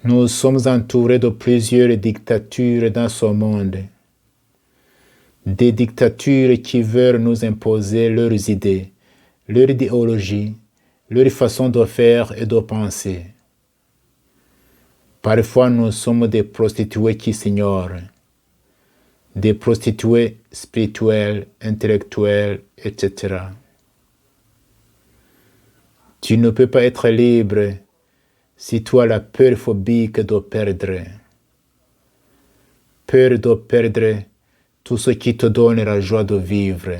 Nous sommes entourés de plusieurs dictatures dans ce monde. Des dictatures qui veulent nous imposer leurs idées, leur idéologie, leur façon de faire et de penser. Parfois, nous sommes des prostituées qui s'ignorent, des prostituées spirituelles, intellectuelles, etc. Tu ne peux pas être libre si tu as la peur phobique de perdre. Peur de perdre tout ce qui te donne la joie de vivre.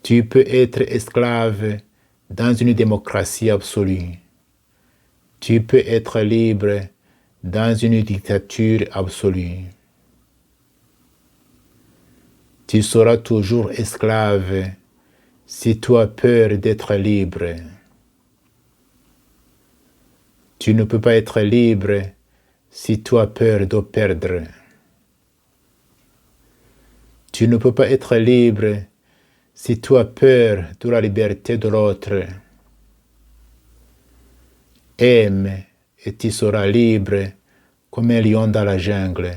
Tu peux être esclave dans une démocratie absolue. Tu peux être libre dans une dictature absolue. Tu seras toujours esclave si tu as peur d'être libre. Tu ne peux pas être libre si tu as peur de perdre. Tu ne peux pas être libre si tu as peur de la liberté de l'autre. Aime et tu seras libre comme un lion dans la jungle.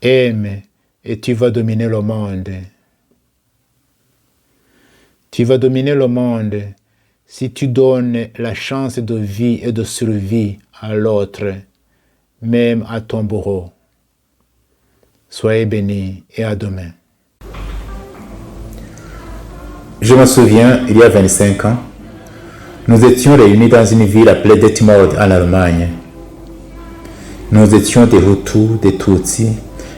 Aime et tu vas dominer le monde. Tu vas dominer le monde si tu donnes la chance de vie et de survie à l'autre, même à ton bourreau. Soyez bénis et à demain. Je me souviens, il y a 25 ans, nous étions réunis dans une ville appelée Detmold en Allemagne. Nous étions des Hutus, des Tutsis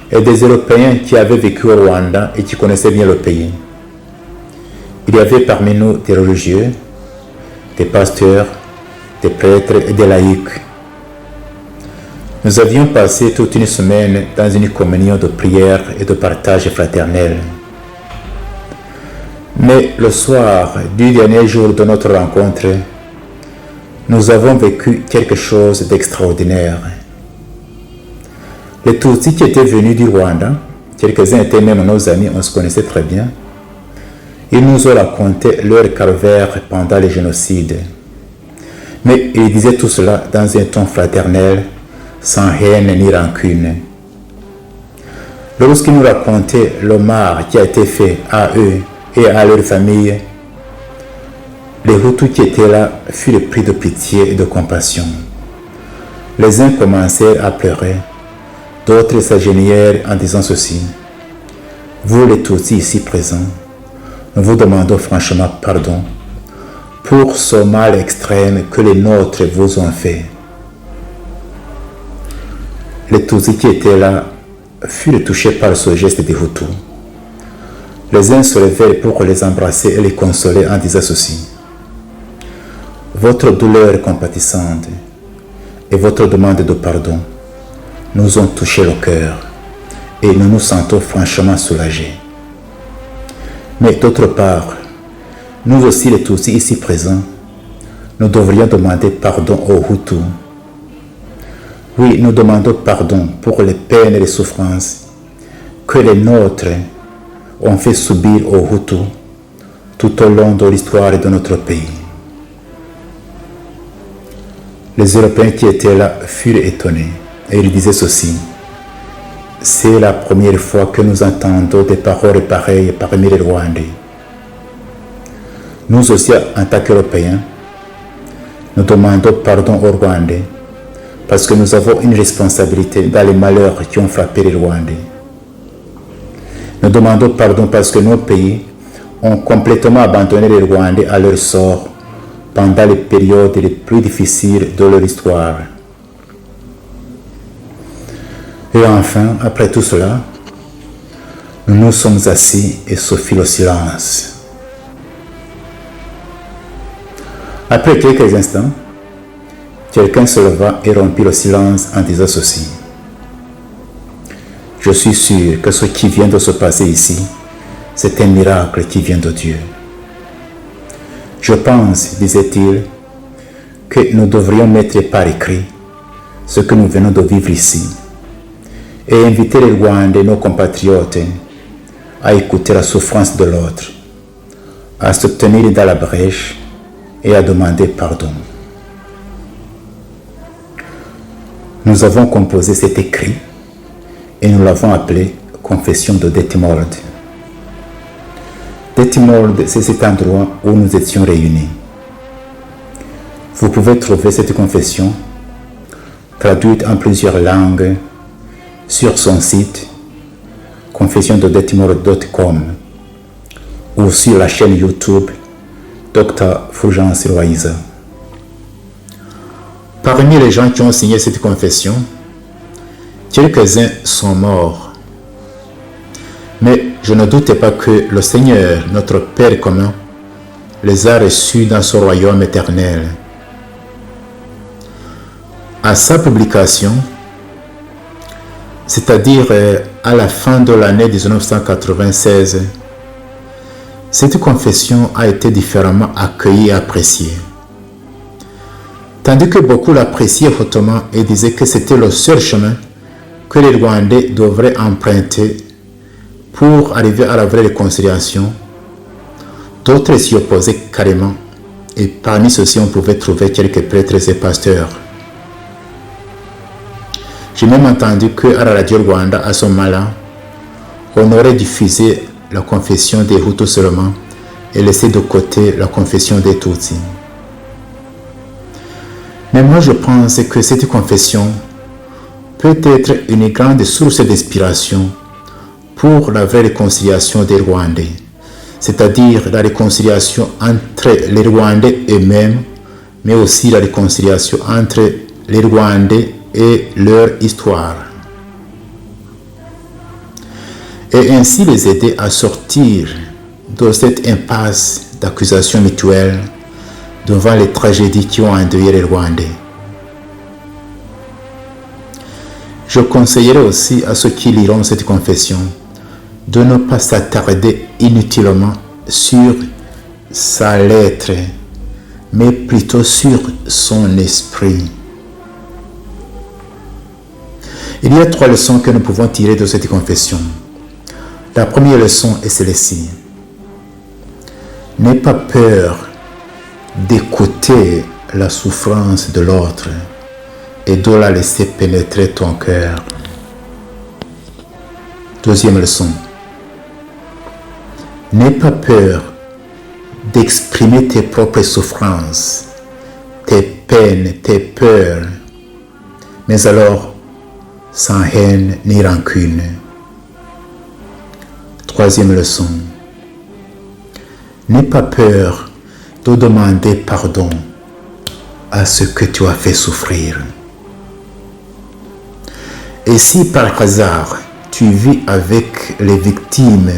et des Européens qui avaient vécu au Rwanda et qui connaissaient bien le pays. Il y avait parmi nous des religieux, des pasteurs, des prêtres et des laïcs. Nous avions passé toute une semaine dans une communion de prière et de partage fraternel. Mais le soir du dernier jour de notre rencontre, nous avons vécu quelque chose d'extraordinaire. Les Tutsis qui étaient venus du Rwanda, quelques-uns étaient même nos amis, on se connaissait très bien, ils nous ont raconté leur calvaire pendant les génocides. Mais ils disaient tout cela dans un ton fraternel, sans haine ni rancune. Lorsqu'ils nous racontaient le mal qui a été fait à eux et à leur famille, les Hutus qui étaient là furent pris de pitié et de compassion. Les uns commencèrent à pleurer, d'autres s'agenouillèrent en disant ceci: vous les Tutsis ici présents, nous vous demandons franchement pardon pour ce mal extrême que les nôtres vous ont fait. Les Tutsis qui étaient là furent touchés par ce geste des Hutus. Les uns se levèrent pour les embrasser et les consoler en disant ceci: votre douleur compatissante et votre demande de pardon nous ont touché le cœur et nous nous sentons franchement soulagés. Mais d'autre part, nous aussi les Tutsis ici présents, nous devrions demander pardon aux Hutus. Oui, nous demandons pardon pour les peines et les souffrances que les nôtres ont fait subir aux Hutus tout au long de l'histoire de notre pays. Les Européens qui étaient là furent étonnés et ils disaient ceci: c'est la première fois que nous entendons des paroles pareilles parmi les Rwandais. Nous aussi, en tant qu'Européens, nous demandons pardon aux Rwandais parce que nous avons une responsabilité dans les malheurs qui ont frappé les Rwandais. Nous demandons pardon parce que nos pays ont complètement abandonné les Rwandais à leur sort pendant les périodes les plus difficiles de leur histoire. Et enfin, après tout cela, nous nous sommes assis et se fit le silence. Après quelques instants, quelqu'un se leva et rompit le silence en disant ceci: je suis sûr que ce qui vient de se passer ici, c'est un miracle qui vient de Dieu. Je pense, disait-il, que nous devrions mettre par écrit ce que nous venons de vivre ici et inviter les Rwandais, nos compatriotes, à écouter la souffrance de l'autre, à se tenir dans la brèche et à demander pardon. Nous avons composé cet écrit et nous l'avons appelé Confession de Detmold. Detmold, c'est cet endroit où nous étions réunis. Vous pouvez trouver cette confession traduite en plusieurs langues sur son site confessiondedetmold.com ou sur la chaîne YouTube Dr Fulgence Loïza. Parmi les gens qui ont signé cette confession, quelques-uns sont morts. Mais je ne doute pas que le Seigneur, notre Père commun, les a reçus dans son royaume éternel. À sa publication, c'est-à-dire à la fin de l'année 1996, cette confession a été différemment accueillie et appréciée. Tandis que beaucoup l'appréciaient hautement et disaient que c'était le seul chemin que les Rwandais devraient emprunter pour arriver à la vraie réconciliation, d'autres s'y opposaient carrément, et parmi ceux-ci on pouvait trouver quelques prêtres et pasteurs. J'ai même entendu qu'à la radio Rwanda, à ce moment-là, on aurait diffusé la confession des Hutus seulement et laissé de côté la confession des Tutsis. Mais moi je pense que cette confession peut être une grande source d'inspiration pour la vraie réconciliation des Rwandais, c'est-à-dire la réconciliation entre les Rwandais eux-mêmes, mais aussi la réconciliation entre les Rwandais et leur histoire. Et ainsi les aider à sortir de cette impasse d'accusations mutuelles devant les tragédies qui ont endeuillé les Rwandais. Je conseillerais aussi à ceux qui liront cette confession de ne pas s'attarder inutilement sur sa lettre, mais plutôt sur son esprit. Il y a 3 leçons que nous pouvons tirer de cette confession. La première leçon est celle-ci. N'aie pas peur d'écouter la souffrance de l'autre et de la laisser pénétrer ton cœur. Deuxième leçon. N'aie pas peur d'exprimer tes propres souffrances, tes peines, tes peurs, mais alors sans haine ni rancune. Troisième leçon. N'aie pas peur de demander pardon à ceux que tu as fait souffrir. Et si par hasard tu vis avec les victimes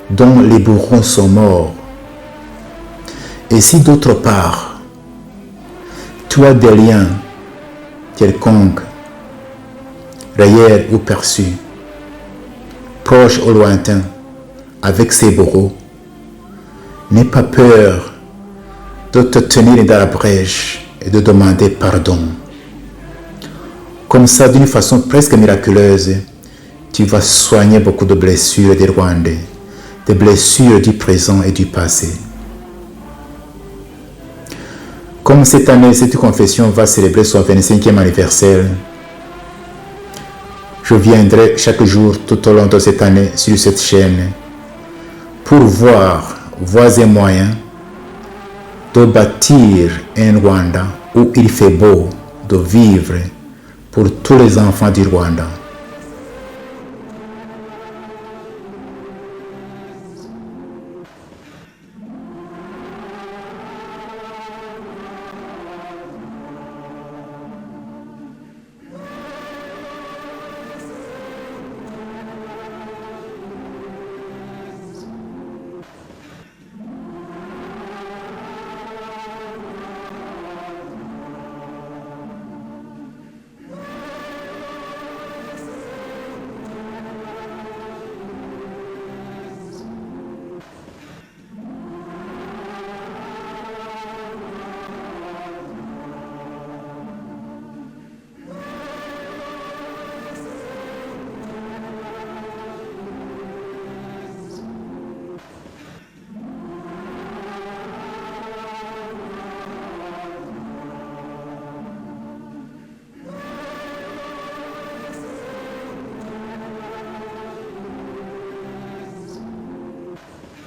dont les bourreaux sont morts, et si d'autre part tu as des liens quelconques, réels ou perçus, proches ou lointains, avec ces bourreaux, n'aie pas peur de te tenir dans la brèche et de demander pardon. Comme ça, d'une façon presque miraculeuse, tu vas soigner beaucoup de blessures des Rwandais, des blessures du présent et du passé. Comme cette année, cette confession va célébrer son 25e anniversaire, je viendrai chaque jour tout au long de cette année sur cette chaîne pour voir voies et moyens de bâtir un Rwanda où il fait beau de vivre pour tous les enfants du Rwanda.